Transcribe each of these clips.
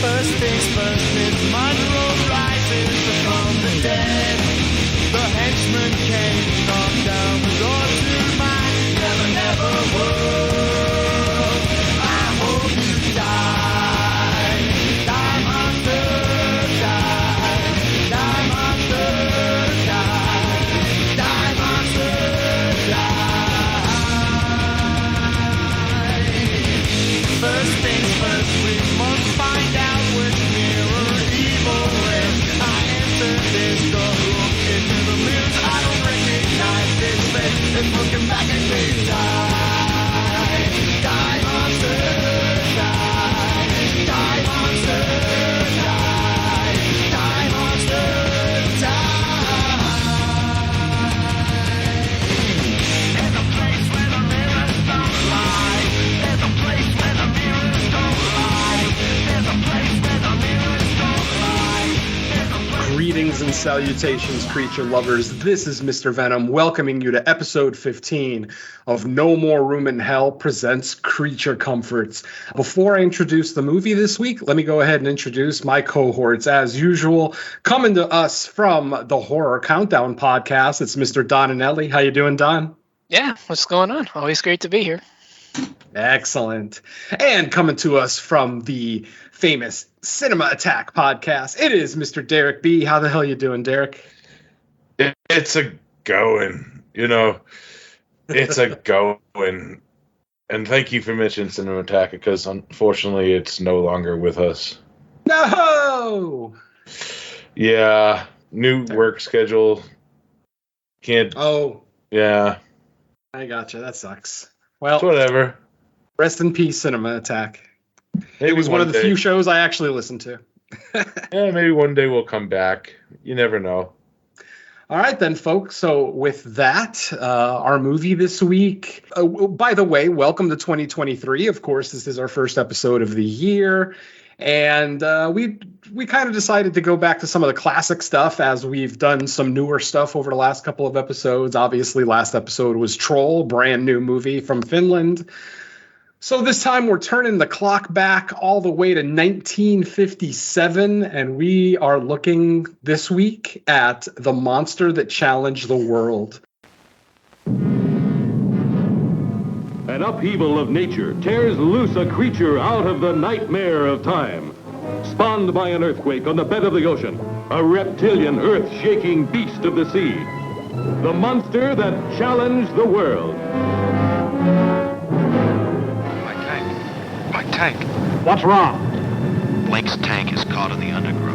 First things first, Miss Monroe rises from the dead. The henchman came, knocked down the door to my never, never world. I hope you die, die monster, die, die monster, die, die monster, die. First things first, we must find out which mirror evil is. I enter this door, look into the mirrors. I don't recognize this face. It's looking back at me. Die, die monster, die, die monster, die, die monster, die. There's a place where the mirrors don't lie. There's a place where the mirrors don't lie. There's a place where the mirrors don't lie. There's a place. Greetings and salutations, creature lovers. This is Mr. Venom welcoming you to episode 15 of No More Room in Hell presents Creature Comforts. Before I introduce the movie this week, let me go ahead and introduce my cohorts. As usual, coming to us from the Horror Countdown podcast, it's Mr. Don Anelli. How you doing, Don? Yeah, what's going on? Always great to be here. Excellent. And coming to us from the famous Cinema Attack podcast, it is Mr. Derek B. How the hell you doing, Derek? It's a going, it's a going. And thank you for mentioning Cinema Attack, because unfortunately it's no longer with us. No! Yeah, new work schedule. Can't. Oh, Yeah, I gotcha. That sucks. Well, it's whatever. rest in peace, Cinema Attack. Maybe It was one of the day. few shows I actually listened to. Yeah, maybe one day we'll come back. You never know. All right, then, folks. So with that, our movie this week. By the way, welcome to 2023. Of course, this is our first episode of the year. And we kind of decided to go back to some of the classic stuff, as we've done some newer stuff over the last couple of episodes. Obviously, last episode was Troll, brand new movie from Finland. So this time we're turning the clock back all the way to 1957, and we are looking this week at The Monster That Challenged the World. An upheaval of nature tears loose a creature out of the nightmare of time. Spawned by an earthquake on the bed of the ocean, a reptilian, earth-shaking beast of the sea. The monster that challenged the world. My tank. What's wrong? Blake's tank is caught in the undergrowth.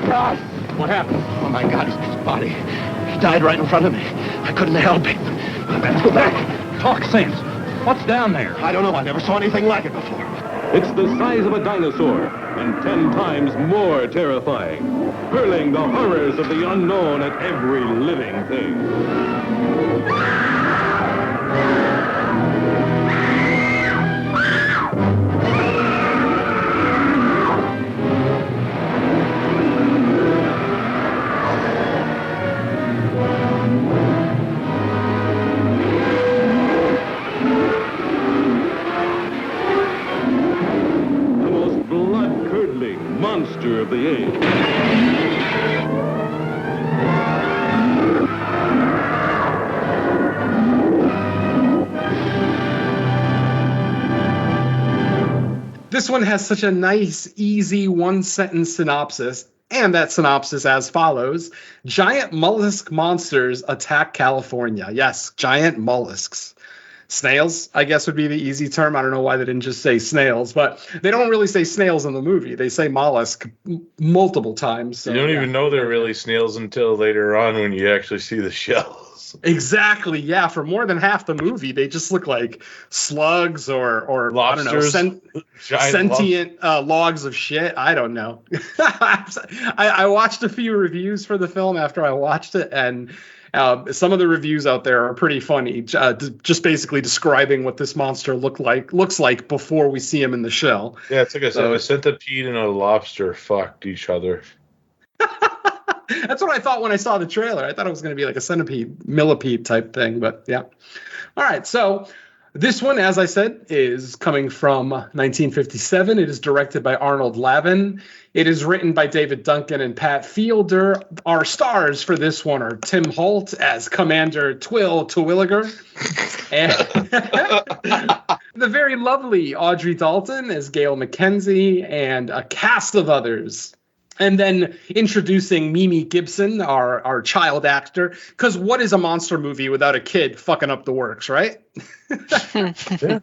God! What happened? Oh my God, his body. He died right in front of me. I couldn't help him. Let's go back. Talk sense. What's down there? I don't know. I never saw anything like it before. It's the size of a dinosaur, and 10 times more terrifying, hurling the horrors of the unknown at every living thing. Monster of the age. This one has such a nice, easy one-sentence synopsis, and that synopsis as follows. Giant mollusk monsters attack California. Yes, giant mollusks. Snails, I guess, would be the easy term. I don't know why they didn't just say snails, but they don't really say snails in the movie. They say mollusk multiple times. So, You don't yeah. even know they're really snails until later on when you actually see the shells. Exactly, yeah. For more than half the movie, they just look like slugs or Lobsters. I don't know, Giant sentient logs of shit. I don't know. I watched a few reviews for the film after I watched it, and Some of the reviews out there are pretty funny, just basically describing what this monster looks like before we see him in the shell. Yeah, it's like a centipede and a lobster fucked each other. That's what I thought when I saw the trailer. I thought it was going to be like a centipede, millipede type thing, but yeah. All right, so this one, as I said, is coming from 1957. It is directed by Arnold Lavin. It is written by David Duncan and Pat Fielder. Our stars for this one are Tim Holt as Commander Twill Terwilliger, and the very lovely Audrey Dalton as Gail McKenzie, and a cast of others. And then introducing Mimi Gibson, our child actor, because what is a monster movie without a kid fucking up the works, right? Yeah.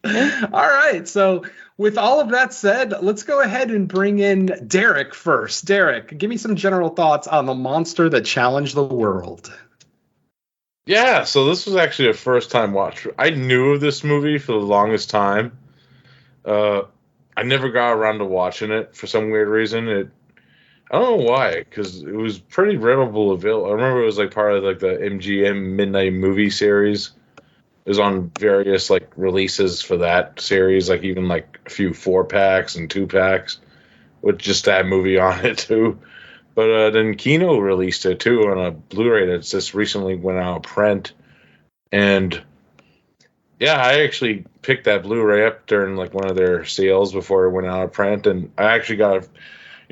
All right. So with all of that said, let's go ahead and bring in Derek first. Derek, give me some general thoughts on the monster that challenged the world. Yeah, so this was actually a first time watch. I knew of this movie for the longest time. I never got around to watching it for some weird reason. I don't know why, because it was pretty readily available. I remember it was like part of like the MGM Midnight Movie series. It was on various like releases for that series, like even like a few 4-packs and 2-packs with just that movie on it too. But then Kino released it too on a Blu-ray that's just recently went out of print. And yeah, I actually picked that Blu-ray up during like one of their sales before it went out of print, and I actually got it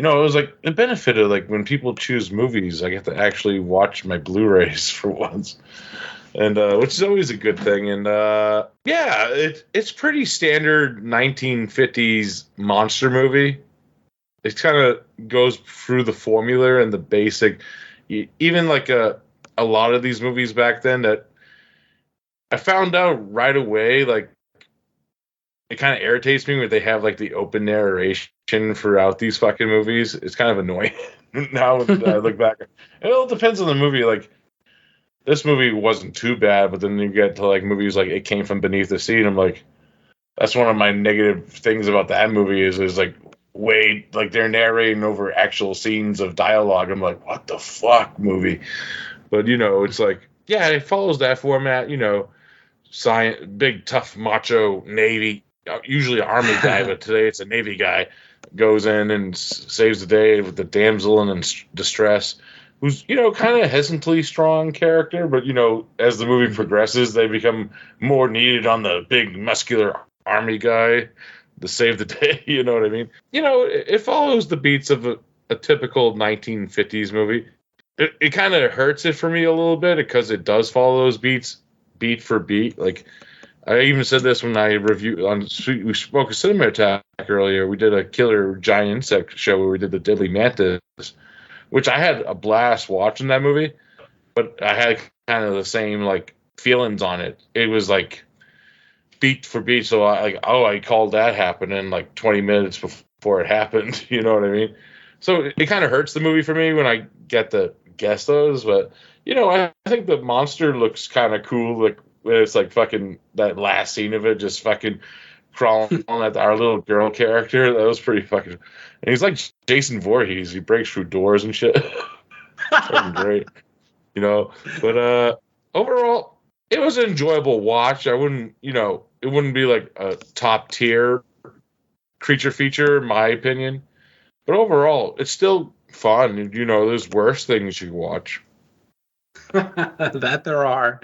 was like the benefit of like when people choose movies, I get to actually watch my Blu-rays for once, and which is always a good thing. And yeah, it's pretty standard 1950s monster movie. It kind of goes through the formula and the basic, even like a lot of these movies back then that I found out right away, like, it kind of irritates me when they have, like, the open narration throughout these fucking movies. It's kind of annoying now that I look back. It all depends on the movie. Like, this movie wasn't too bad, but then you get to, like, movies like It Came From Beneath the Sea, and I'm like, that's one of my negative things about that movie is like, wait, like, they're narrating over actual scenes of dialogue. I'm like, what the fuck, movie? But, it's like, yeah, it follows that format, big tough macho Navy, usually Army guy, but today it's a Navy guy, goes in and saves the day with the damsel in distress, who's kind of hesitantly strong character, but as the movie progresses, they become more needed on the big muscular Army guy to save the day. You know what I mean? It follows the beats of a typical 1950s movie. It kind of hurts it for me a little bit because it does follow those beats beat for beat. Like, I even said this when I reviewed we spoke of Cinema Attack earlier. We did a killer giant insect show where we did the Deadly Mantis, which I had a blast watching that movie, but I had kind of the same like feelings on it. It was like beat for beat, so I called that happen in like 20 minutes before it happened. You know what I mean? So it kind of hurts the movie for me when I get to guess those, but I think the monster looks kind of cool. Like when it's like fucking that last scene of it, just fucking crawling at our little girl character. That was pretty fucking. And he's like Jason Voorhees. He breaks through doors and shit. Fucking great, But overall, it was an enjoyable watch. I wouldn't, it wouldn't be like a top tier creature feature, in my opinion. But overall, it's still fun. There's worse things you watch. That there are.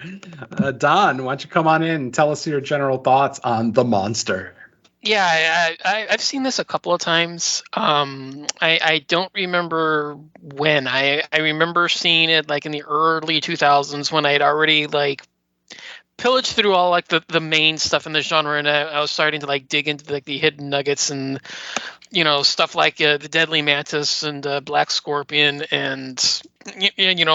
Don, why don't you come on in and tell us your general thoughts on The Monster? Yeah, I've seen this a couple of times. I don't remember when. I remember seeing it like in the early 2000s when I had already like pillaged through all like the main stuff in the genre, and I was starting to like dig into like the hidden nuggets and stuff like the Deadly Mantis and Black Scorpion and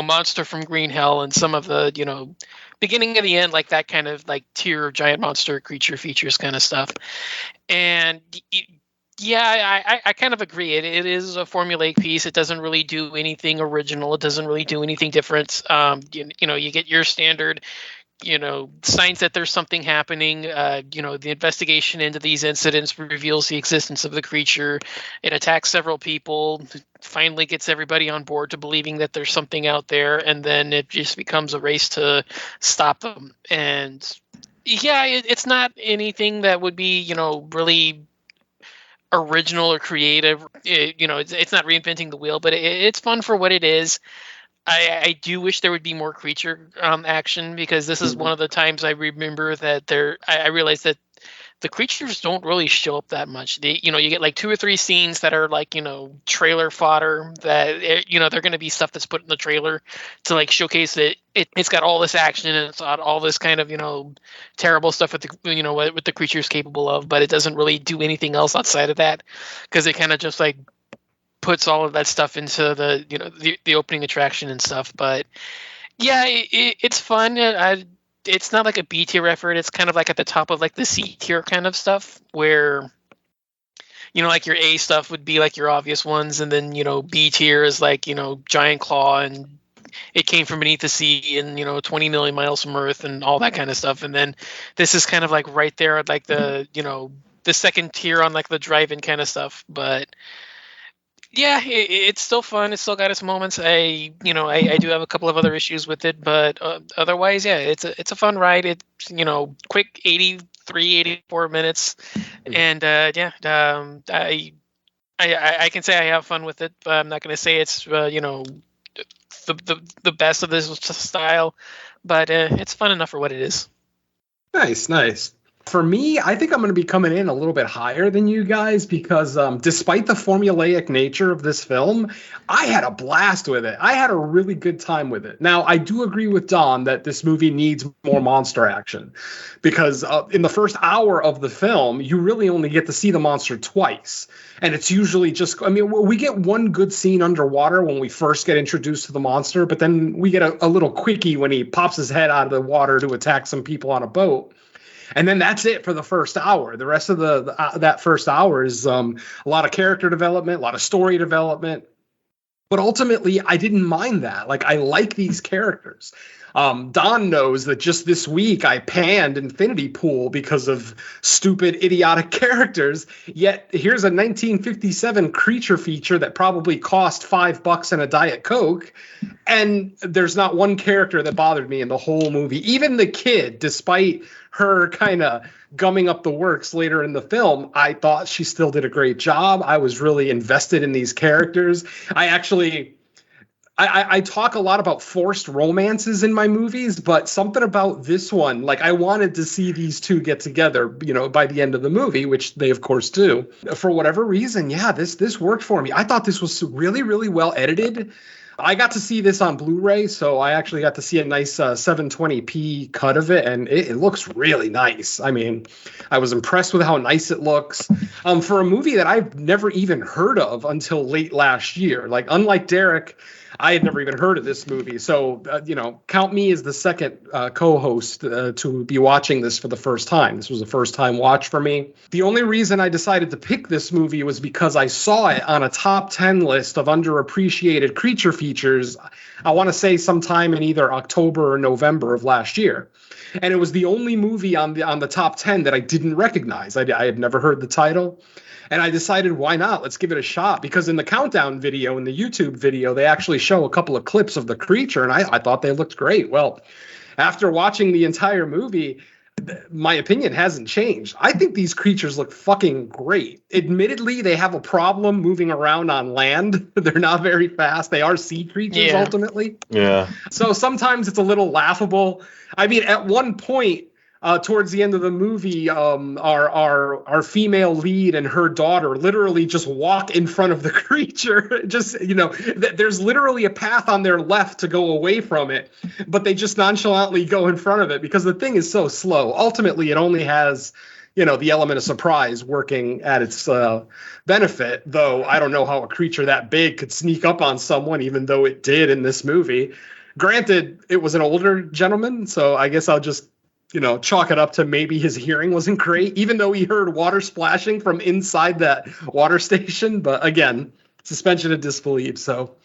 Monster from Green Hell and some of the beginning of the end, like that kind of like tier giant monster creature features kind of stuff. And yeah, I kind of agree. It is a formulaic piece. It doesn't really do anything original. It doesn't really do anything different. You get your standard signs that there's something happening. The investigation into these incidents reveals the existence of the creature. It attacks several people, finally gets everybody on board to believing that there's something out there, and then it just becomes a race to stop them. And yeah, it's not anything that would be, really original or creative. It's not reinventing the wheel, but it's fun for what it is. I do wish there would be more creature action, because this is one of the times I remember that I realized that the creatures don't really show up that much. You get like 2 or 3 scenes that are like, trailer fodder, that, they're going to be stuff that's put in the trailer to like showcase that it's got all this action and it's got all this kind of, terrible stuff with what the creature's capable of, but it doesn't really do anything else outside of that, because it kind of just like puts all of that stuff into the opening attraction and stuff. But yeah, it's fun. It's not like a B tier effort. It's kind of like at the top of like the C tier kind of stuff, where like your A stuff would be like your obvious ones, and then B tier is like Giant Claw and It Came From Beneath the Sea and 20 million miles from Earth and all that kind of stuff. And then this is kind of like right there at like the the second tier on like the drive-in kind of stuff. But yeah, it's still fun. It's still got its moments. I do have a couple of other issues with it, but otherwise, yeah, it's a fun ride. It's quick 84 minutes, and I can say I have fun with it, but I'm not going to say it's the best of this style, but it's fun enough for what it is. Nice. For me, I think I'm going to be coming in a little bit higher than you guys, because despite the formulaic nature of this film, I had a blast with it. I had a really good time with it. Now, I do agree with Don that this movie needs more monster action, because in the first hour of the film, you really only get to see the monster twice. And it's usually just, we get one good scene underwater when we first get introduced to the monster, but then we get a little quickie when he pops his head out of the water to attack some people on a boat. And then that's it for the first hour. The rest of that first hour is a lot of character development, a lot of story development. But ultimately, I didn't mind that. Like, I like these characters. Don knows that just this week I panned Infinity Pool because of stupid, idiotic characters. Yet here's a 1957 creature feature that probably cost $5 and a Diet Coke. And there's not one character that bothered me in the whole movie. Even the kid, despite her kind of gumming up the works later in the film, I thought she still did a great job. I was really invested in these characters. I talk a lot about forced romances in my movies, but something about this one, like, I wanted to see these two get together, by the end of the movie, which they of course do. For whatever reason, yeah, this worked for me. I thought this was really, really well edited. I got to see this on Blu-ray, so I actually got to see a nice 720p cut of it, and it looks really nice. I mean, I was impressed with how nice it looks. For a movie that I've never even heard of until late last year. Like, unlike Derek, I had never even heard of this movie. So, count me as the second co-host to be watching this for the first time. This was a first-time watch for me. The only reason I decided to pick this movie was because I saw it on a top 10 list of underappreciated creature features, I want to say sometime in either October or November of last year. And it was the only movie on the top 10 that I didn't recognize. I had never heard the title. And I decided, why not? Let's give it a shot. Because in the countdown video, in the YouTube video, they actually show a couple of clips of the creature, and I thought they looked great. Well, after watching the entire movie, my opinion hasn't changed. I think these creatures look fucking great. Admittedly, they have a problem moving around on land. They're not very fast. They are sea creatures, ultimately. Yeah. So sometimes it's a little laughable. I mean, at one point, towards the end of the movie, our female lead and her daughter literally just walk in front of the creature. Just, there's literally a path on their left to go away from it, but they just nonchalantly go in front of it because the thing is so slow. Ultimately, it only has, the element of surprise working at its benefit, though I don't know how a creature that big could sneak up on someone, even though it did in this movie. Granted, it was an older gentleman, so I guess I'll just chalk it up to maybe his hearing wasn't great, even though he heard water splashing from inside that water station. But again, suspension of disbelief. So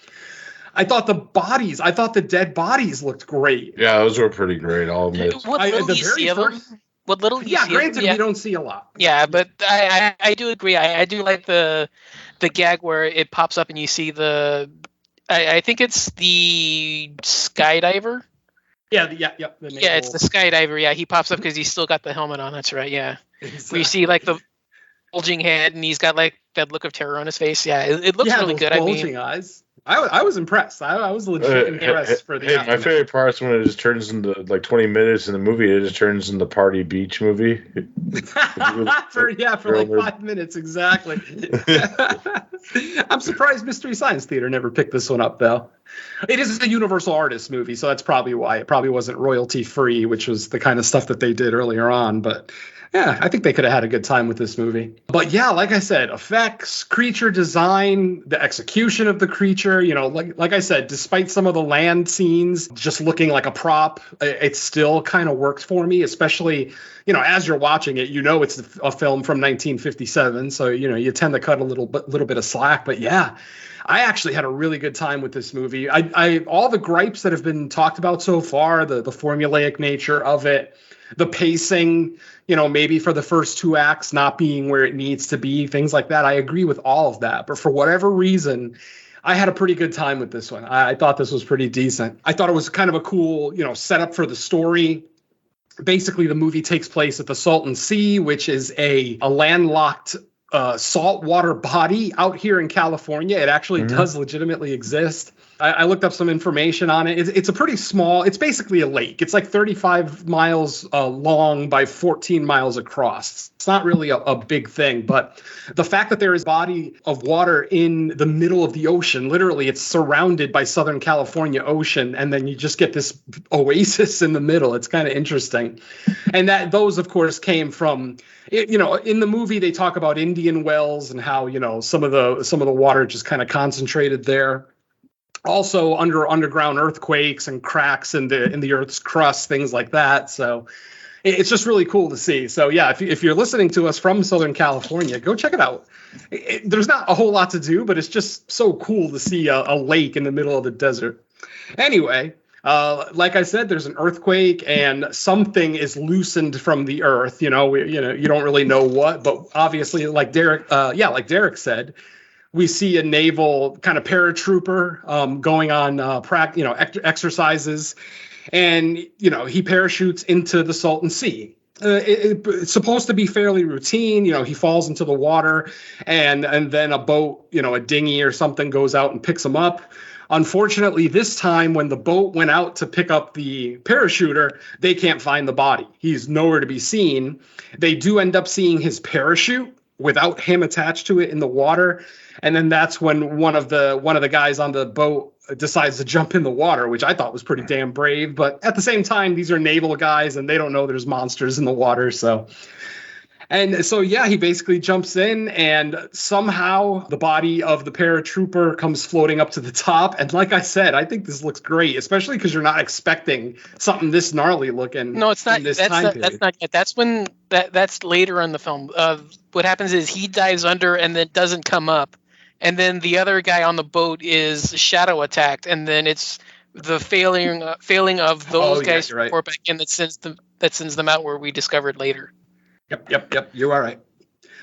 I thought the dead bodies looked great. Yeah, those were pretty great. I'll admit. What little you see of them. What little you see granted, of them, we don't see a lot. Yeah, but I do agree. I do like the gag where it pops up and you see I think it's the skydiver. Yeah, the naval. It's the skydiver. Yeah, he pops up because he's still got the helmet on. That's right. Yeah, Exactly. where you see like the bulging head and he's got like that look of terror on his face. Yeah, it looks really good. Bulging eyes. I was impressed. I was legit impressed for the. My favorite part is when it just turns into like 20 minutes in the movie. It just turns into Party Beach movie. for like 5 minutes exactly. I'm surprised Mystery Science Theater never picked this one up though. It is a Universal Artists movie, so that's probably why it probably wasn't royalty free, which was the kind of stuff that they did earlier on. But yeah, I think they could have had a good time with this movie. But yeah, like I said, effects, creature design, the execution of the creature, like I said, despite some of the land scenes just looking like a prop, it still kind of works for me, especially, as you're watching it, it's a film from 1957. So, you tend to cut a little bit of slack. But yeah, I actually had a really good time with this movie. All the gripes that have been talked about so far, the formulaic nature of it, the pacing, maybe for the first 2 acts not being where it needs to be, things like that. I agree with all of that. But for whatever reason, I had a pretty good time with this one. I thought this was pretty decent. I thought it was kind of a cool, setup for the story. Basically, the movie takes place at the Salton Sea, which is a landlocked saltwater body out here in California. It actually does legitimately exist. I looked up some information on it. It's a pretty small, it's basically a lake. It's like 35 miles long by 14 miles across. It's not really a big thing, but the fact that there is a body of water in the middle of the ocean, literally it's surrounded by Southern California ocean, and then you just get this oasis in the middle. It's kind of interesting. And those, of course, came from, in the movie, they talk about Indian wells and how, some of the water just kind of concentrated there. Also underground earthquakes and cracks in the Earth's crust, things like that. So it's just really cool to see. So yeah, if you're listening to us from Southern California, go check it out. There's not a whole lot to do, but it's just so cool to see a lake in the middle of the desert. Anyway, like I said, there's an earthquake and something is loosened from the earth. You don't really know what, but obviously, like Derek said, we see a naval kind of paratrooper going on exercises, and he parachutes into the Salton Sea. It's supposed to be fairly routine. He falls into the water, and then a boat, a dinghy or something goes out and picks him up. Unfortunately, this time when the boat went out to pick up the parachuter, they can't find the body. He's nowhere to be seen. They do end up seeing his parachute without him attached to it in the water. And then that's when one of the guys on the boat decides to jump in the water, which I thought was pretty damn brave. But at the same time, these are naval guys and they don't know there's monsters in the water. So yeah, he basically jumps in, and somehow the body of the paratrooper comes floating up to the top. And like I said, I think this looks great, especially because you're not expecting something this gnarly looking. No, it's not. That's not yet. That's when that's later in the film. What happens is he dives under and then doesn't come up, and then the other guy on the boat is shadow attacked, and then it's the failing of those guys to report back in that sends them out, where we discovered later. Yep. You are right.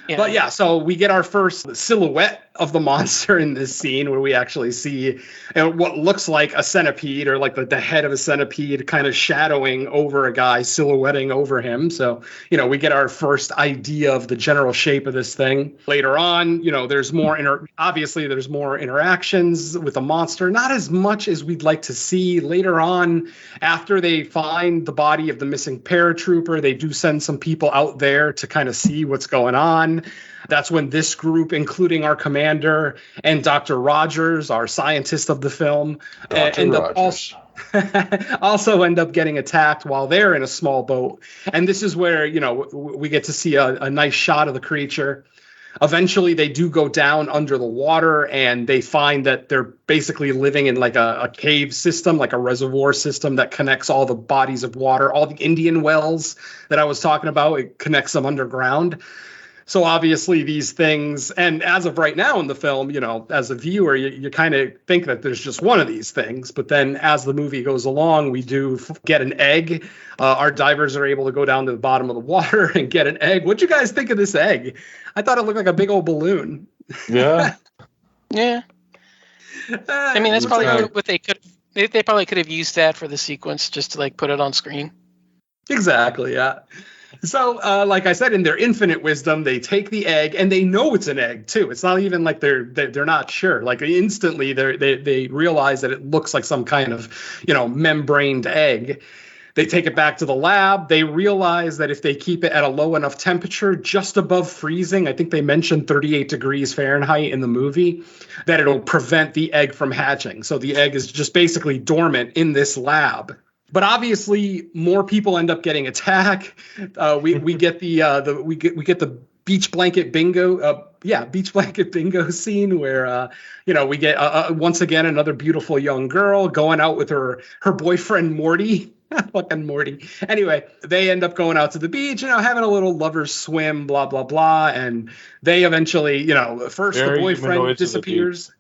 Yeah. But yeah, so we get our first silhouette of the monster in this scene, where we actually see what looks like a centipede, or like the head of a centipede kind of shadowing over a guy, silhouetting over him. So, we get our first idea of the general shape of this thing. Later on, there's more obviously there's more interactions with the monster, not as much as we'd like to see. Later on, after they find the body of the missing paratrooper, they do send some people out there to kind of see what's going on. That's when this group, including our commander and Dr. Rogers, our scientist of the film, also end up getting attacked while they're in a small boat. And this is where, we get to see a nice shot of the creature. Eventually, they do go down under the water, and they find that they're basically living in like a cave system, like a reservoir system that connects all the bodies of water, all the Indian wells that I was talking about. It connects them underground. So obviously these things, and as of right now in the film, as a viewer, you kind of think that there's just one of these things. But then as the movie goes along, we do get an egg. Our divers are able to go down to the bottom of the water and get an egg. What'd you guys think of this egg? I thought it looked like a big old balloon. Yeah. Yeah. I mean, that's probably what they could. They probably could have used that for the sequence just to like put it on screen. Exactly. Yeah. So, like I said, in their infinite wisdom, they take the egg and they know it's an egg too. It's not even like they're not sure. Like instantly, they realize that it looks like some kind of membraned egg. They take it back to the lab. They realize that if they keep it at a low enough temperature, just above freezing, I think they mentioned 38 degrees Fahrenheit in the movie, that it'll prevent the egg from hatching. So the egg is just basically dormant in this lab. But obviously, more people end up getting attacked. We get the beach blanket bingo. Beach blanket bingo scene where we get once again another beautiful young girl going out with her boyfriend Morty. Fucking Morty. Anyway, they end up going out to the beach, having a little lover's swim, blah blah blah, and they eventually, first the boyfriend disappears.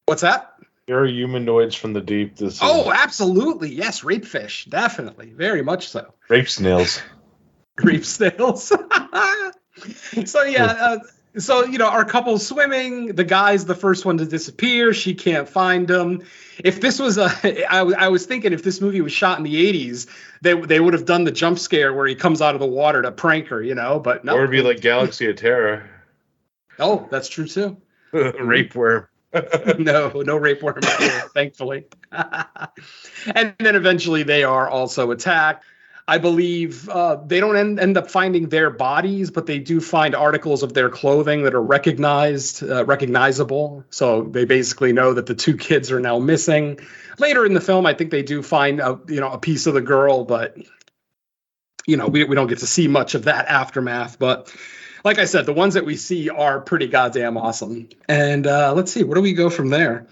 What's that? There are humanoids from the deep. Absolutely. Yes, rape fish. Definitely. Very much so. Rape snails. Rape snails. So, yeah. Our couple's swimming. The guy's the first one to disappear. She can't find him. If this was I was thinking if this movie was shot in the 80s, they would have done the jump scare where he comes out of the water to prank her, but no. Or it'd be like Galaxy of Terror. Oh, that's true, too. Rape worm. No rape worm here, thankfully. And then eventually they are also attacked. I believe they don't end up finding their bodies, but they do find articles of their clothing that are recognizable. So they basically know that the two kids are now missing. Later in the film, I think they do find a piece of the girl, but we don't get to see much of that aftermath. But like I said, the ones that we see are pretty goddamn awesome. And let's see, where do we go from there?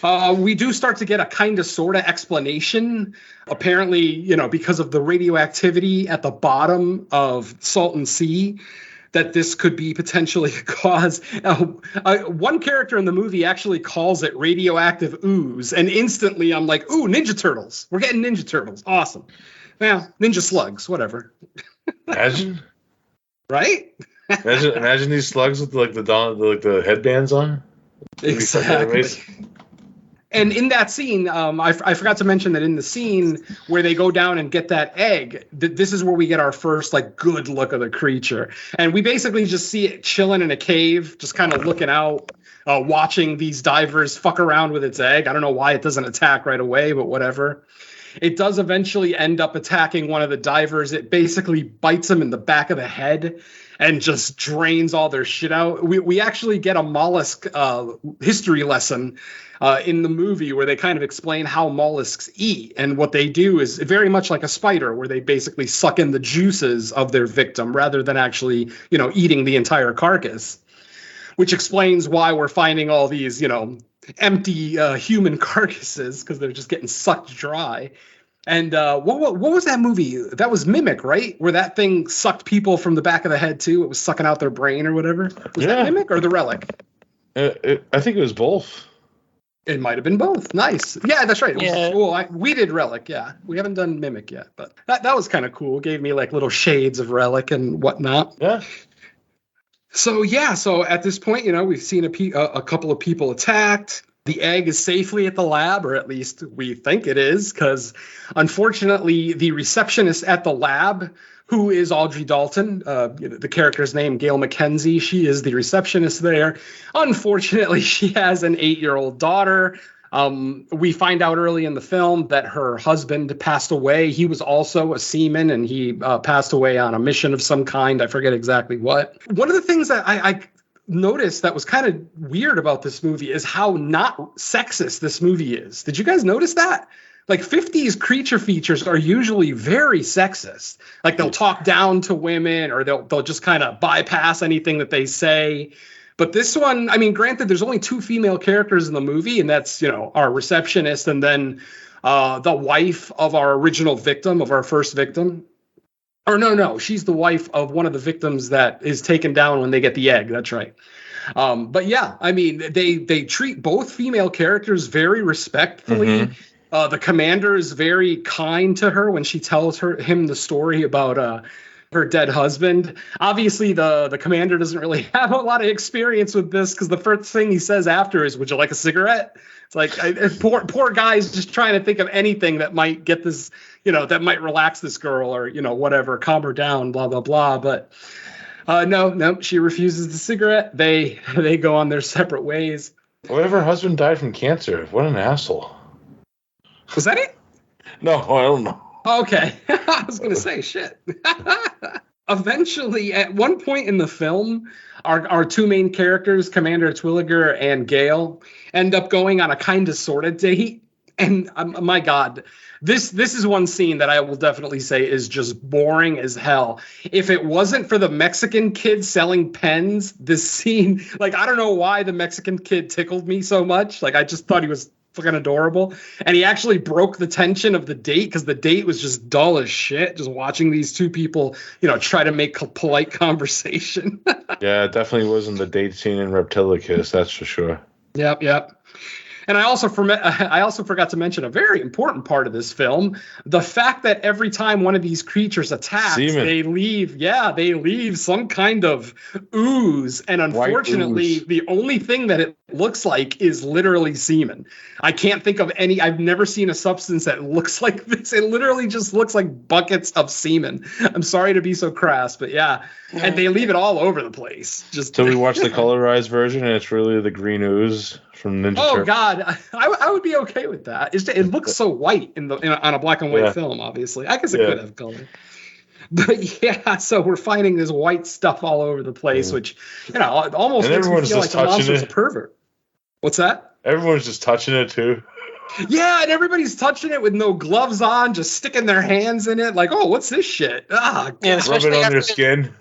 We do start to get a kind of sort of explanation. Apparently, because of the radioactivity at the bottom of Salton Sea, that this could be potentially a cause. One character in the movie actually calls it radioactive ooze. And instantly I'm like, ooh, Ninja Turtles. We're getting Ninja Turtles. Awesome. Well, Ninja Slugs, whatever. Imagine. Right? Imagine these slugs with the headbands on. Exactly. And in that scene, I forgot to mention that in the scene where they go down and get that egg, this is where we get our first good look of the creature. And we basically just see it chilling in a cave, just kind of looking out, watching these divers fuck around with its egg. I don't know why it doesn't attack right away, but whatever. It does eventually end up attacking one of the divers. It basically bites him in the back of the head and just drains all their shit out. We actually get a mollusk history lesson in the movie where they kind of explain how mollusks eat. And what they do is very much like a spider, where they basically suck in the juices of their victim rather than actually, eating the entire carcass, which explains why we're finding all these, empty human carcasses, because they're just getting sucked dry. And what was that movie? That was Mimic, right? Where that thing sucked people from the back of the head too. It was sucking out their brain or whatever. Was that Mimic or The Relic? I think it was both. It might have been both. Nice. Yeah, that's right. Yeah. We did Relic. Yeah, we haven't done Mimic yet, but that was kind of cool. Gave me little shades of Relic and whatnot. Yeah. So at this point, we've seen a couple of people attacked. The egg is safely at the lab, or at least we think it is, because unfortunately the receptionist at the lab, who is Audrey Dalton, the character's name, Gail McKenzie, she is the receptionist there. Unfortunately, she has an 8-year-old daughter. We find out early in the film that her husband passed away. He was also a seaman, and he passed away on a mission of some kind. I forget exactly what. One of the things that I noticed that was kind of weird about this movie is how not sexist this movie is. Did you guys notice that? 50s creature features are usually very sexist. They'll talk down to women, or they'll just kind of bypass anything that they say. But this one, I mean, granted, there's only 2 female characters in the movie, and that's, our receptionist and then the wife of our original victim, of our first victim. Or no, she's the wife of one of the victims that is taken down when they get the egg. That's right. But yeah, I mean, they treat both female characters very respectfully. The commander is very kind to her when she tells him the story about her dead husband. Obviously, the commander doesn't really have a lot of experience with this because the first thing he says after is, "Would you like a cigarette?" It's like poor guy's just trying to think of anything that might get this, that might relax this girl or whatever, calm her down, blah blah blah. But no, she refuses the cigarette. They go on their separate ways. What if her husband died from cancer? What an asshole. Was that it? No, I don't know. Okay. I was going to say, shit. Eventually, at one point in the film, our two main characters, Commander Twilliger and Gale, end up going on a kind of sort of date. And my God, this is one scene that I will definitely say is just boring as hell. If it wasn't for the Mexican kid selling pens, this scene, I don't know why the Mexican kid tickled me so much. I just thought he was fucking adorable. And he actually broke the tension of the date because the date was just dull as shit. Just watching these two people, try to make polite conversation. Yeah, it definitely wasn't the date scene in Reptilicus, that's for sure. Yep. And I also forgot to mention a very important part of this film: the fact that every time one of these creatures attacks, Semen. they leave some kind of ooze. And unfortunately, ooze. The only thing that it looks like is literally semen. I can't think of any. I've never seen a substance that looks like this. It literally just looks like buckets of semen. I'm sorry to be so crass, but yeah. And they leave it all over the place. Just till we watch the colorized version, and it's really the green ooze from Ninja Turtles. Oh God, I would be okay with that. It looks so white on a black and white film. Obviously, I guess it could have color. But yeah, so we're finding this white stuff all over the place, which almost makes me feel like the monster's a pervert. What's that? Everyone's just touching it too. Yeah, and everybody's touching it with no gloves on, just sticking their hands in it, like, oh, what's this shit? Yeah, rub it on their skin.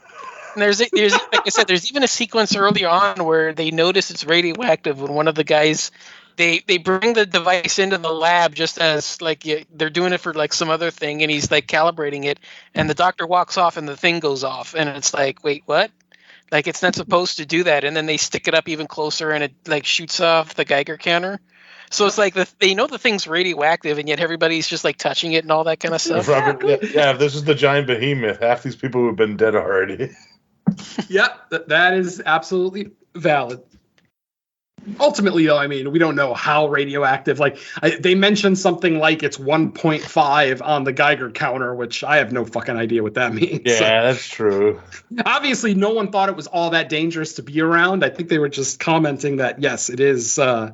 And there's like I said, there's even a sequence early on where they notice it's radioactive when one of the guys they bring the device into the lab just as they're doing it for some other thing, and he's calibrating it, and the doctor walks off and the thing goes off, and it's like, wait, what? It's not supposed to do that, and then they stick it up even closer and it shoots off the Geiger counter. So it's they know the thing's radioactive, and yet everybody's just touching it and all that kind of stuff. Yeah, if this is the giant behemoth, half these people would have been dead already. Yep, that is absolutely valid. Ultimately, though, I mean, we don't know how radioactive. They mentioned something like it's 1.5 on the Geiger counter, which I have no fucking idea what that means. Yeah, that's true. Obviously, no one thought it was all that dangerous to be around. I think they were just commenting that yes, it is. It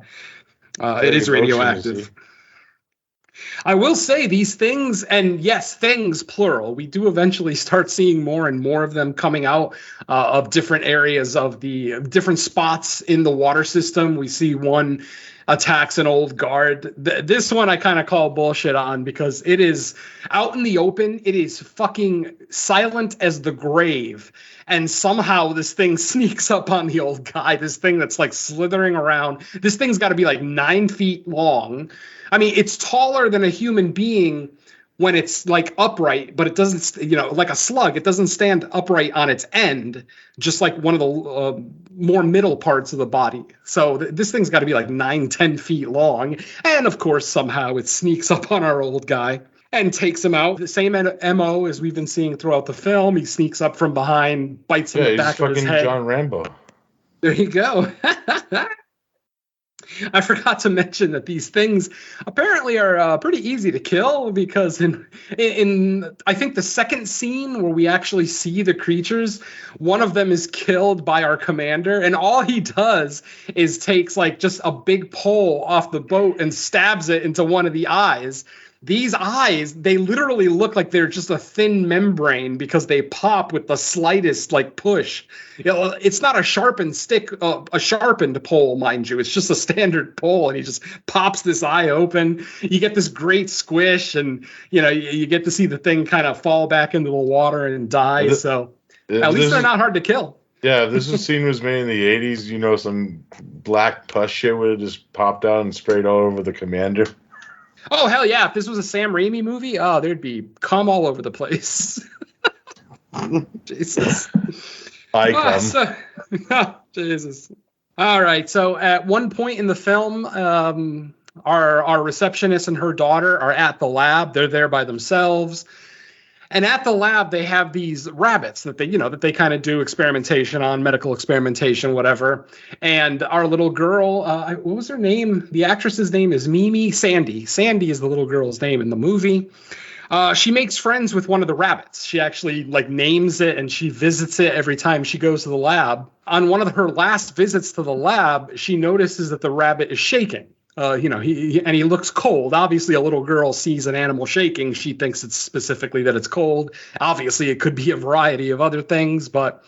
is radioactive. I will say these things, and yes, things plural, we do eventually start seeing more and more of them coming out of different areas of the different spots in the water system. We see one attacks an old guard. This one I kind of call bullshit on because it is out in the open. It is fucking silent as the grave. And somehow this thing sneaks up on the old guy, this thing that's slithering around. This thing's got to be 9 feet long. I mean, it's taller than a human being when it's upright, but it doesn't, like a slug, it doesn't stand upright on its end, just like one of the more middle parts of the body. So this thing's got to be 9-10 feet long. And of course, somehow it sneaks up on our old guy and takes him out. The same MO as we've been seeing throughout the film. He sneaks up from behind, bites in the back of his head. John Rambo. There you go. I forgot to mention that these things apparently are pretty easy to kill because in I think the second scene where we actually see the creatures, one of them is killed by our commander, and all he does is takes just a big pole off the boat and stabs it into one of the eyes. These eyes, they literally look like they're just a thin membrane because they pop with the slightest push. It's not a sharpened stick, a sharpened pole, mind you. It's just a standard pole, and he just pops this eye open. You get this great squish, and you get to see the thing kind of fall back into the water and die. So at least they're not hard to kill. Yeah, if this scene was made in the 80s, some black pus shit would have just popped out and sprayed all over the commander. Oh, hell yeah. If this was a Sam Raimi movie, there'd be cum all over the place. Jesus. Icon. Jesus. All right. So at one point in the film, our receptionist and her daughter are at the lab. They're there by themselves. And at the lab, they have these rabbits that they kind of do experimentation on, medical experimentation, whatever. And our little girl, what was her name? The actress's name is Mimi Sandy. Sandy is the little girl's name in the movie. She makes friends with one of the rabbits. She actually names it, and she visits it every time she goes to the lab. On one of her last visits to the lab, she notices that the rabbit is shaking. He looks cold. Obviously, a little girl sees an animal shaking. She thinks it's specifically that it's cold. Obviously, it could be a variety of other things, but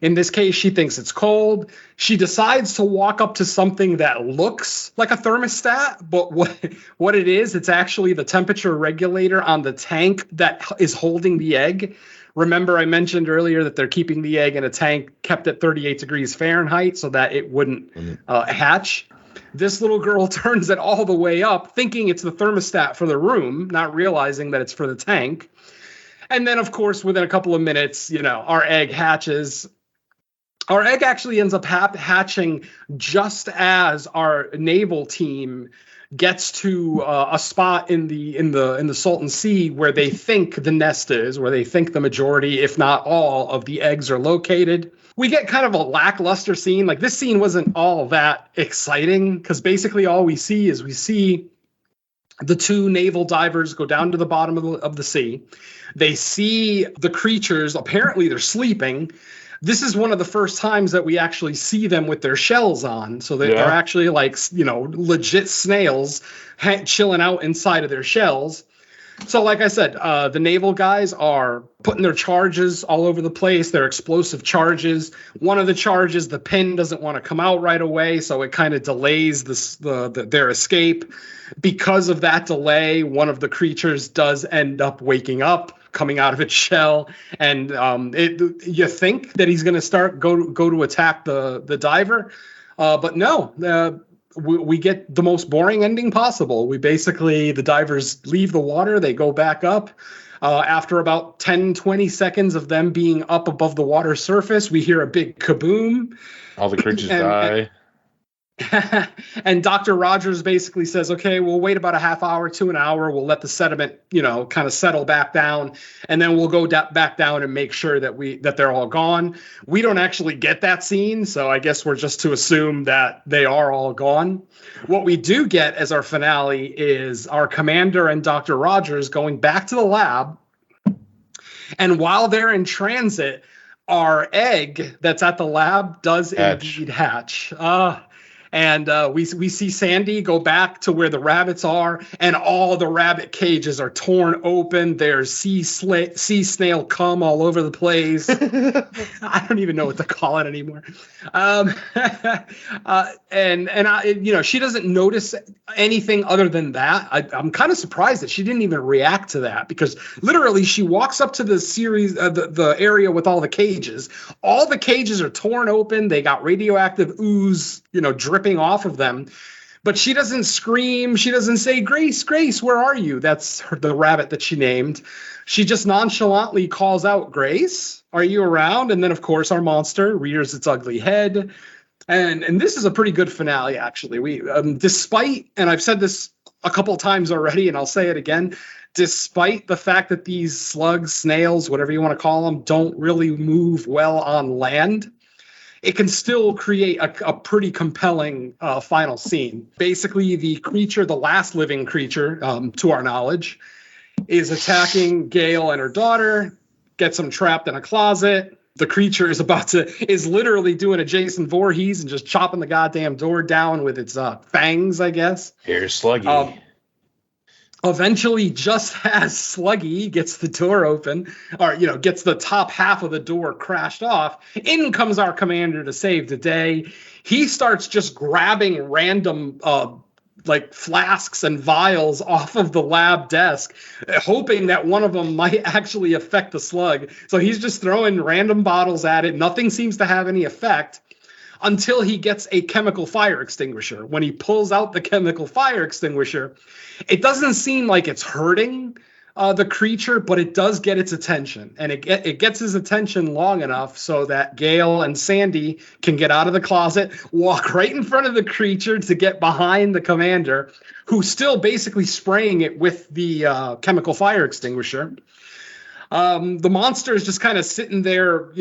in this case, she thinks it's cold. She decides to walk up to something that looks like a thermostat, but what it is, it's actually the temperature regulator on the tank that is holding the egg. Remember, I mentioned earlier that they're keeping the egg in a tank kept at 38 degrees Fahrenheit so that it wouldn't hatch. This little girl turns it all the way up, thinking it's the thermostat for the room, not realizing that it's for the tank. And then, of course, within a couple of minutes, our egg hatches. Our egg actually ends up hatching just as our naval team gets to a spot in the Salton Sea where they think the nest is, where they think the majority, if not all, of the eggs are located. We get kind of a lackluster scene. This scene wasn't all that exciting because basically all we see is the two naval divers go down to the bottom of the sea. They see the creatures. Apparently they're sleeping. This is one of the first times that we actually see them with their shells on. So they're actually legit snails chilling out inside of their shells. So like I said, the naval guys are putting their charges all over the place. They're explosive charges. One of the charges, the pin doesn't want to come out right away, so it kind of delays their escape. Because of that delay, one of the creatures does end up waking up, coming out of its shell, and you think that he's going to go to attack the diver, but no. We get the most boring ending possible. The divers leave the water, they go back up. After about 10-20 seconds of them being up above the water surface, we hear a big kaboom. All the creatures die. And Dr. Rogers basically says, okay, we'll wait about a half hour to an hour. We'll let the sediment, kind of settle back down. And then we'll go back down and make sure that they're all gone. We don't actually get that scene. So I guess we're just to assume that they are all gone. What we do get as our finale is our commander and Dr. Rogers going back to the lab. And while they're in transit, our egg that's at the lab does indeed hatch. And we see Sandy go back to where the rabbits are, and all the rabbit cages are torn open. There's sea snail cum all over the place. I don't even know what to call it anymore. She doesn't notice anything other than that. I'm kind of surprised that she didn't even react to that, because literally she walks up to the area with all the cages. All the cages are torn open. They got radioactive ooze, dripping off of them, but she doesn't scream. She doesn't say, Grace, where are you? That's the rabbit that she named. She just nonchalantly calls out, Grace, are you around? And then, of course, our monster rears its ugly head. And this is a pretty good finale, actually. We, despite, and I've said this a couple times already, and I'll say it again, despite the fact that these slugs, snails, whatever you want to call them, don't really move well on land, it can still create a pretty compelling final scene. Basically, the last living creature, to our knowledge, is attacking Gail and her daughter, gets them trapped in a closet. The creature is literally doing a Jason Voorhees and just chopping the goddamn door down with its fangs, I guess. Here's Sluggy. Eventually, just as Sluggy gets the door open, or, gets the top half of the door crashed off, in comes our commander to save the day. He starts just grabbing random, flasks and vials off of the lab desk, hoping that one of them might actually affect the slug. So he's just throwing random bottles at it. Nothing seems to have any effect until he gets a chemical fire extinguisher. When he pulls out the chemical fire extinguisher, it doesn't seem like it's hurting, the creature, but it does get its attention, and it gets his attention long enough so that Gale and Sandy can get out of the closet, walk right in front of the creature to get behind the commander, who's still basically spraying it with the chemical fire extinguisher. The monster is just kind of sitting there,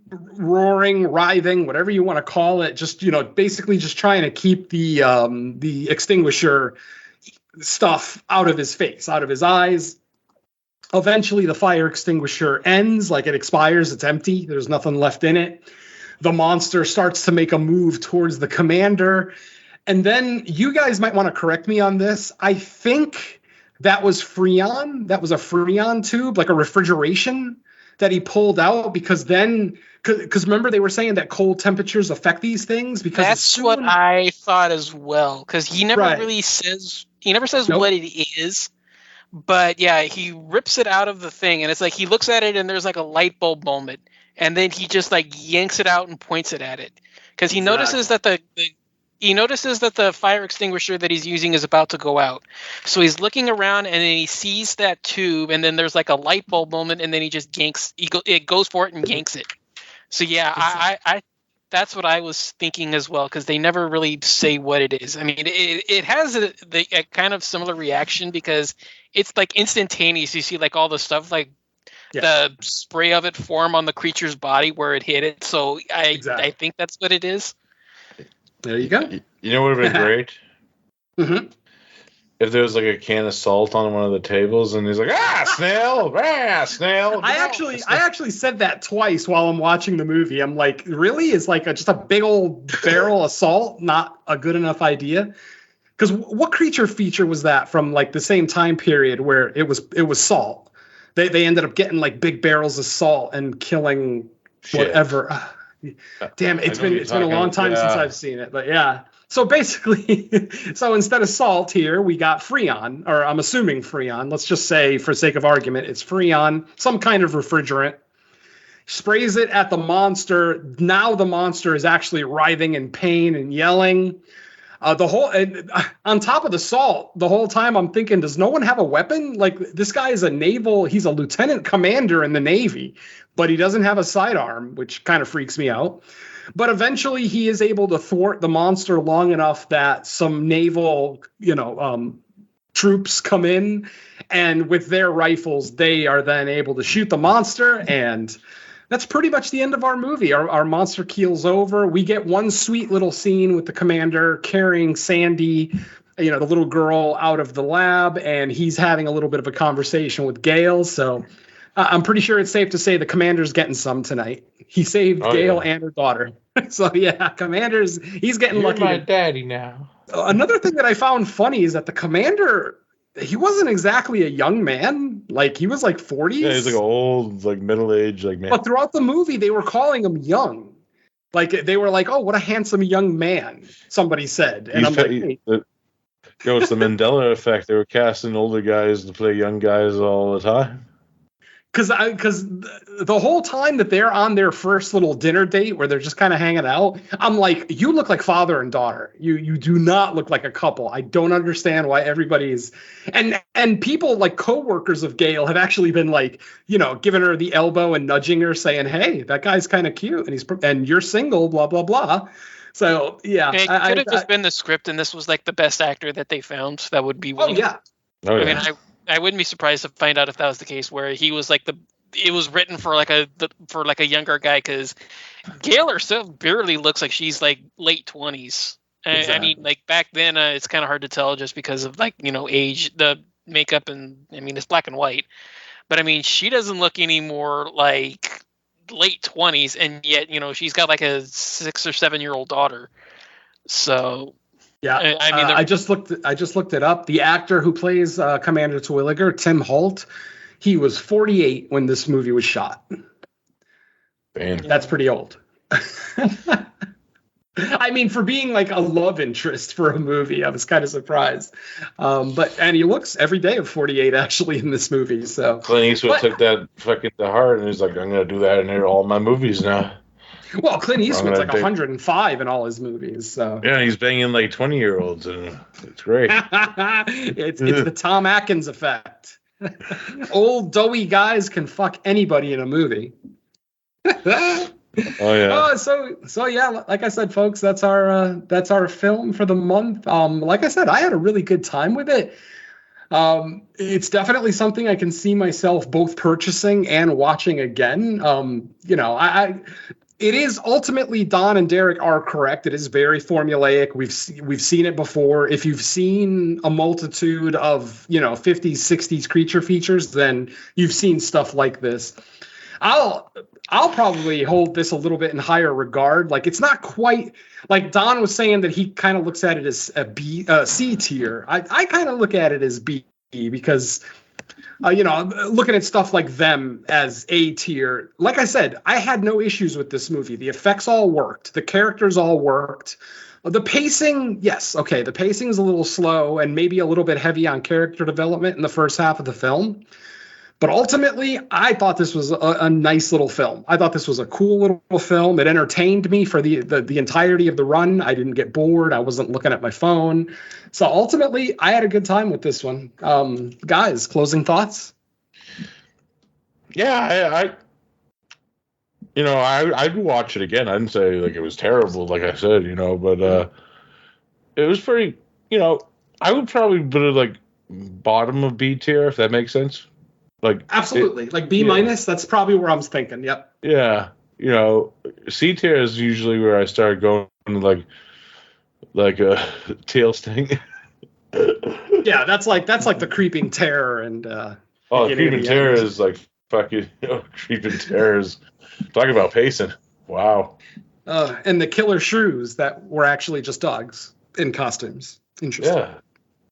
roaring, writhing, whatever you want to call it, just basically just trying to keep the extinguisher stuff out of his face, out of his eyes. Eventually the fire extinguisher ends, like it expires, it's empty, there's nothing left in it. The monster starts to make a move towards the commander, and then you guys might want to correct me on this. I think that was Freon. That was a Freon tube, like a refrigeration that he pulled out, because remember they were saying that cold temperatures affect these things, because that's what I thought as well, because he never really says what it is. But yeah, he rips it out of the thing, and it's like he looks at it and there's like a light bulb moment, and then he just like yanks it out and points it at it, because he notices that the fire extinguisher that he's using is about to go out. So he's looking around and then he sees that tube, and then there's like a light bulb moment, and then he just it goes for it and yanks it. So yeah, I that's what I was thinking as well, because they never really say what it is. I mean, it has a kind of similar reaction, because it's like instantaneous. You see like all the stuff, like the spray of it form on the creature's body where it hit it. So I think that's what it is. There you go. You know what would have been great? Mm-hmm. If there was like a can of salt on one of the tables, and he's like, snail, snail. I actually said that twice while I'm watching the movie. I'm like, really? Is like just a big old barrel of salt not a good enough idea? Because what creature feature was that from like the same time period where it was salt? They ended up getting like big barrels of salt and killing whatever. Damn, it's been a long time since I've seen it, but yeah. So basically, so instead of salt here, we got Freon, or I'm assuming Freon. Let's just say, for sake of argument, it's Freon, some kind of refrigerant. Sprays it at the monster. Now the monster is actually writhing in pain and yelling. On top of the salt, the whole time I'm thinking, does no one have a weapon? Like, this guy is he's a lieutenant commander in the Navy, but he doesn't have a sidearm, which kind of freaks me out. But eventually he is able to thwart the monster long enough that some naval, troops come in, and with their rifles, they are then able to shoot the monster, and that's pretty much the end of our movie. Our monster keels over. We get one sweet little scene with the commander carrying Sandy, the little girl, out of the lab, and he's having a little bit of a conversation with Gale. So I'm pretty sure it's safe to say the commander's getting some tonight. He saved Gale and her daughter. So yeah, he's getting lucky. You're my daddy now. Another thing that I found funny is that the commander, he wasn't exactly a young man. Like, he was like 40s. Yeah, he's like an old, like middle-aged, like man. But throughout the movie, they were calling him young. Like, they were like, "Oh, what a handsome young man," somebody said. And I'm like, hey. It's the Mandela effect. They were casting older guys to play young guys all the time. Because the whole time that they're on their first little dinner date where they're just kind of hanging out, I'm like, you look like father and daughter. You do not look like a couple. I don't understand why everybody's and people like coworkers of Gale have actually been like, giving her the elbow and nudging her, saying, "Hey, that guy's kind of cute, and you're single, blah blah blah." So yeah, it could have just been the script, and this was like the best actor that they found that would be willing. Oh yeah. I mean, I wouldn't be surprised to find out if that was the case, where he was like it was written for like a younger guy, because Gale herself barely looks like she's like late 20s. Exactly. I mean, like back then, it's kind of hard to tell just because of like age, the makeup, and I mean it's black and white, but I mean she doesn't look any more like late 20s, and yet she's got like a 6 or 7 year old daughter. So. Yeah, I mean, I just looked it up. The actor who plays Commander Terwilliger, Tim Holt, he was 48 when this movie was shot. Damn. That's pretty old. I mean, for being like a love interest for a movie, I was kind of surprised. And he looks every day of 48 actually in this movie. So Clint Eastwood took that fucking to heart, and he's like, "I'm gonna do that in all my movies now." Well, Clint Eastwood's like 105 in all his movies. So yeah, he's banging like 20-year-olds, and it's great. it's the Tom Atkins effect. Old doughy guys can fuck anybody in a movie. Oh yeah. So yeah, like I said, folks, that's our film for the month. Like I said, I had a really good time with it. It's definitely something I can see myself both purchasing and watching again. It is ultimately, Don and Derek are correct. It is very formulaic. We've seen it before. If you've seen a multitude of 50s, 60s creature features, then you've seen stuff like this. I'll probably hold this a little bit in higher regard. Like, it's not quite like Don was saying that he kind of looks at it as a C tier. I kind of look at it as B because looking at stuff like Them as A tier. Like I said, I had no issues with this movie. The effects all worked. The characters all worked. The pacing, yes, okay. The pacing is a little slow and maybe a little bit heavy on character development in the first half of the film. But ultimately, I thought this was a nice little film. I thought this was a cool little film. It entertained me for the entirety of the run. I didn't get bored. I wasn't looking at my phone. So ultimately, I had a good time with this one. Guys, closing thoughts? Yeah, I'd watch it again. I didn't say like it was terrible, like I said, but it was pretty. I would probably put it like bottom of B tier, if that makes sense. Like absolutely, like B minus. That's probably where I was thinking. Yep. Yeah, C tier is usually where I start going like a tail sting. Yeah, that's like the Creeping Terror and. Creeping Terror is like fucking Creeping Terrors. Talk about pacing. Wow. And the killer shrews that were actually just dogs in costumes. Interesting. Yeah.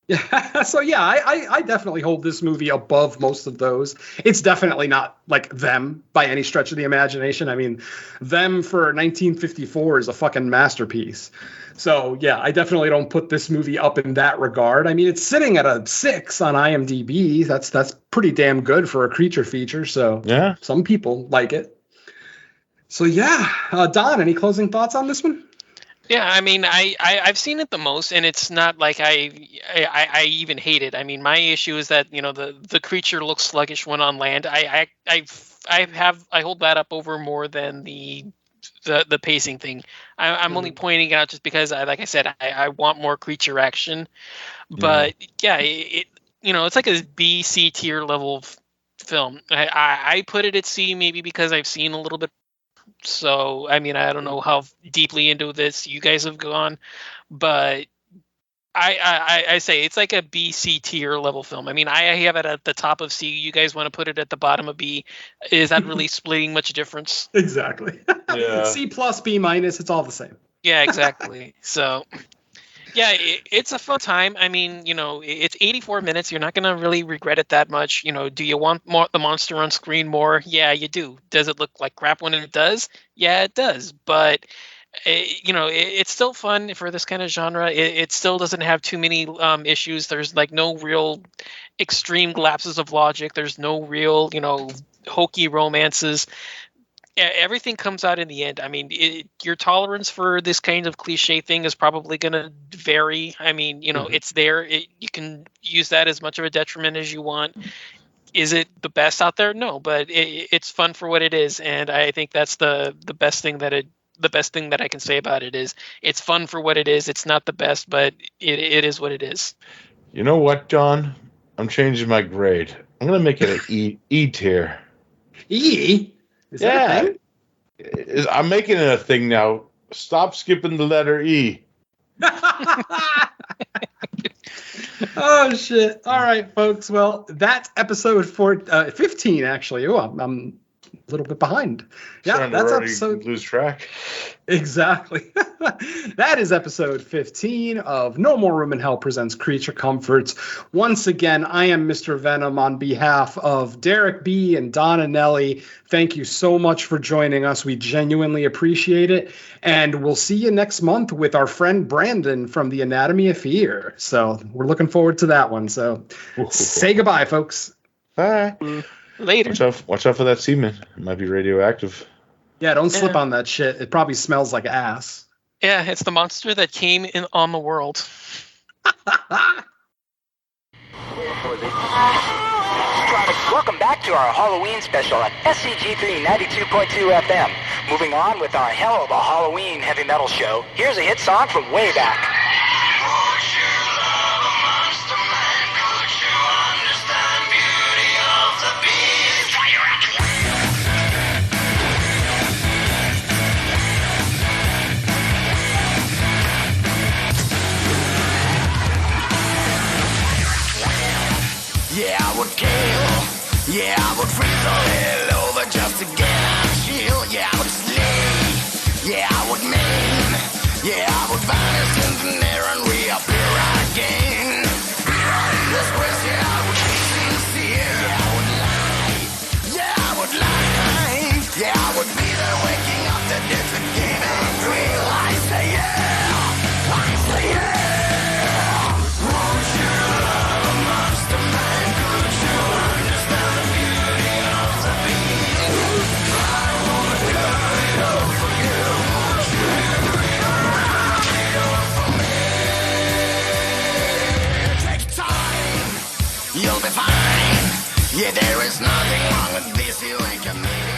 Yeah, so yeah, I definitely hold this movie above most of those. It's definitely not like Them by any stretch of the imagination. I mean, Them for 1954 is a fucking masterpiece. So yeah, I definitely don't put this movie up in that regard. I mean, it's sitting at a 6 on IMDb. That's pretty damn good for a creature feature. So yeah, some people like it. So yeah, Don, any closing thoughts on this one? Yeah, I mean, I've seen it the most, and it's not like I even hate it. I mean, my issue is that the creature looks sluggish when on land. I hold that up over more than the pacing thing. I'm only pointing out just because like I said, I want more creature action. But yeah, it's like a B C tier level film. I put it at C maybe because I've seen a little bit. So, I mean, I don't know how deeply into this you guys have gone, but I say it's like a B, C tier level film. I mean, I have it at the top of C. You guys want to put it at the bottom of B. Is that really splitting much difference? Exactly. Yeah. C plus, B minus, it's all the same. Yeah, exactly. So, yeah, it's a fun time. I mean, it's 84 minutes. You're not going to really regret it that much. Do you want the monster on screen more? Yeah, you do. Does it look like crap when it does? Yeah, it does. But, it's still fun for this kind of genre. It still doesn't have too many issues. There's like no real extreme lapses of logic. There's no real, hokey romances. Everything comes out in the end. I mean, your tolerance for this kind of cliche thing is probably going to vary. I mean, it's there. You can use that as much of a detriment as you want. Is it the best out there? No, but it's fun for what it is, and I think that's the best thing that I can say about it is it's fun for what it is. It's not the best, but it is what it is. You know what, John? I'm changing my grade. I'm going to make it an E tier. E? Is that a thing? I'm making it a thing now. Stop skipping the letter E. Oh, shit. All right, folks. Well, that's episode 15, actually. Oh, I'm a little bit behind. Yeah, that's episode. Lose track. Exactly. That is episode 15 of No More Room in Hell presents Creature Comforts. Once again, I am Mr. Venom on behalf of Derek B. and Don Anelli. Thank you so much for joining us. We genuinely appreciate it. And we'll see you next month with our friend Brandon from The Anatomy of Fear. So we're looking forward to that one. So say goodbye, folks. Bye. Later. Watch out for that semen. It might be radioactive. Yeah, don't slip on that shit. It probably smells like ass. Yeah, it's the monster that came in on the world. Welcome back to our Halloween special at SCG3 92.2 FM. Moving on with our hell of a Halloween heavy metal show, here's a hit song from way back. Yeah, I would kill. Yeah, I would freeze all hell over just to get out chill. Yeah, I would slay. Yeah, I would maim. Yeah, I would vanish in the air and reappear again. In disgrace, yeah, I would be sincere. Yeah, I would lie. Yeah, I would lie. Yeah, I would be there waking up the dead to gain a thrill. I say yeah. I say yeah. Won't you love a monster man? Could you understand the beauty of the beast? I wanna do it all for you. Won't you do it all for me? Take time, you'll be fine. Yeah, there is nothing wrong with this. You ain't committed.